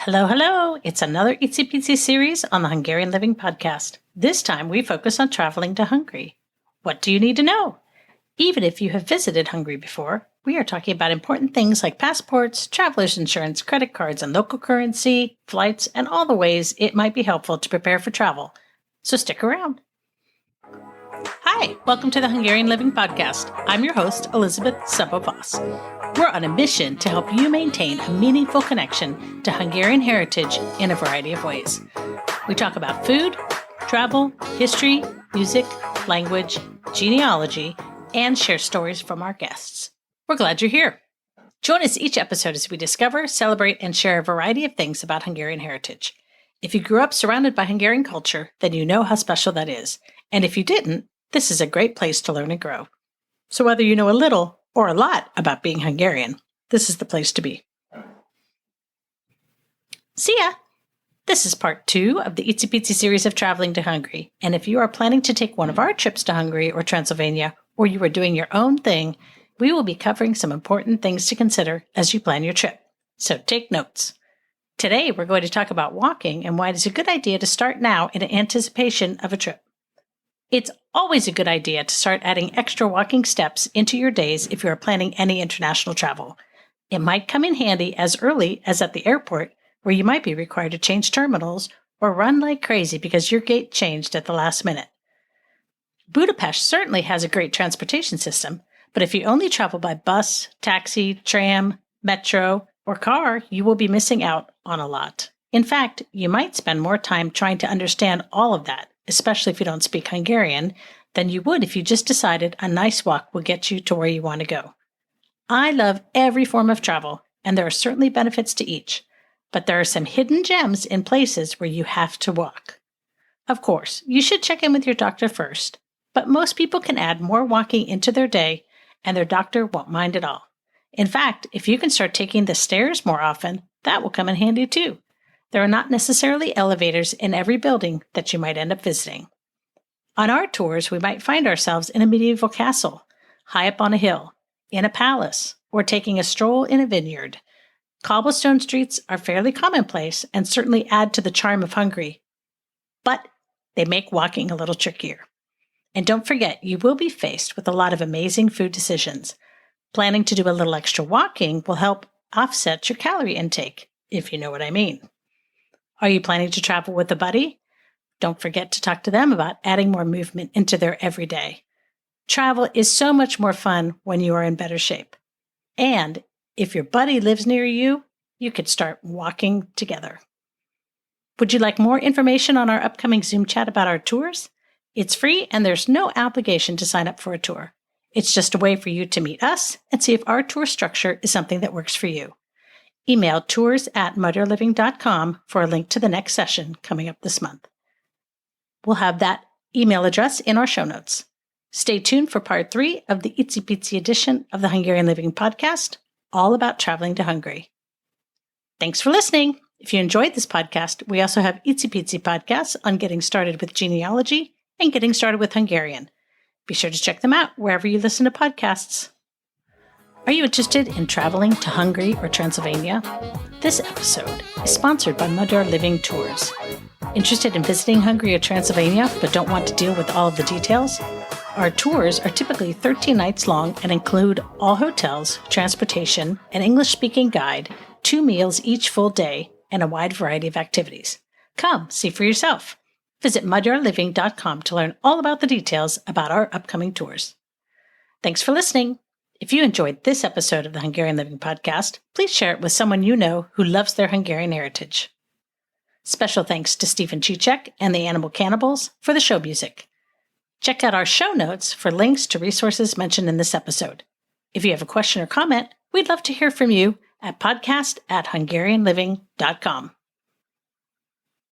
Hello, hello! It's another icipici series on the Hungarian Living Podcast. This time we focus on traveling to Hungary. What do you need to know? Even if you have visited Hungary before, we are talking about important things like passports, traveler's insurance, credit cards, and local currency, flights, and all the ways it might be helpful to prepare for travel. So stick around. Hi, welcome to the Hungarian Living Podcast. I'm your host, Elizabeth Sabo-Voss. We're on a mission to help you maintain a meaningful connection to Hungarian heritage in a variety of ways. We talk about food, travel, history, music, language, genealogy, and share stories from our guests. We're glad you're here. Join us each episode as we discover, celebrate, and share a variety of things about Hungarian heritage. If you grew up surrounded by Hungarian culture, then you know how special that is. And if you didn't, this is a great place to learn and grow. So whether you know a little or a lot about being Hungarian, this is the place to be. Szia! This is part 2 of the icipici series of traveling to Hungary. And if you are planning to take one of our trips to Hungary or Transylvania, or you are doing your own thing, we will be covering some important things to consider as you plan your trip. So take notes. Today, we're going to talk about walking and why it is a good idea to start now in anticipation of a trip. It's always a good idea to start adding extra walking steps into your days if you are planning any international travel. It might come in handy as early as at the airport, where you might be required to change terminals or run like crazy because your gate changed at the last minute. Budapest certainly has a great transportation system, but if you only travel by bus, taxi, tram, metro, or car, you will be missing out on a lot. In fact, you might spend more time trying to understand all of that, especially if you don't speak Hungarian, than you would if you just decided a nice walk will get you to where you want to go. I love every form of travel, and there are certainly benefits to each, but there are some hidden gems in places where you have to walk. Of course, you should check in with your doctor first, but most people can add more walking into their day, and their doctor won't mind at all. In fact, if you can start taking the stairs more often, that will come in handy too. There are not necessarily elevators in every building that you might end up visiting. On our tours, we might find ourselves in a medieval castle, high up on a hill, in a palace, or taking a stroll in a vineyard. Cobblestone streets are fairly commonplace and certainly add to the charm of Hungary, but they make walking a little trickier. And don't forget, you will be faced with a lot of amazing food decisions. Planning to do a little extra walking will help offset your calorie intake, if you know what I mean. Are you planning to travel with a buddy? Don't forget to talk to them about adding more movement into their everyday. Travel is so much more fun when you are in better shape. And if your buddy lives near you, you could start walking together. Would you like more information on our upcoming Zoom chat about our tours? It's free and there's no obligation to sign up for a tour. It's just a way for you to meet us and see if our tour structure is something that works for you. Email tours@mudrliving.com for a link to the next session coming up this month. We'll have that email address in our show notes. Stay tuned for part 3 of the icipici edition of the Hungarian Living Podcast, all about traveling to Hungary. Thanks for listening. If you enjoyed this podcast, we also have icipici podcasts on getting started with genealogy and getting started with Hungarian. Be sure to check them out wherever you listen to podcasts. Are you interested in traveling to Hungary or Transylvania? This episode is sponsored by Magyar Living Tours. Interested in visiting Hungary or Transylvania but don't want to deal with all of the details? Our tours are typically 13 nights long and include all hotels, transportation, an English-speaking guide, 2 meals each full day, and a wide variety of activities. Come, see for yourself. Visit mudrliving.com to learn all about the details about our upcoming tours. Thanks for listening. If you enjoyed this episode of the Hungarian Living Podcast, please share it with someone you know who loves their Hungarian heritage. Special thanks to Stephen Cicek and the Animal Cannibals for the show music. Check out our show notes for links to resources mentioned in this episode. If you have a question or comment, we'd love to hear from you at podcast@hungarianliving.com.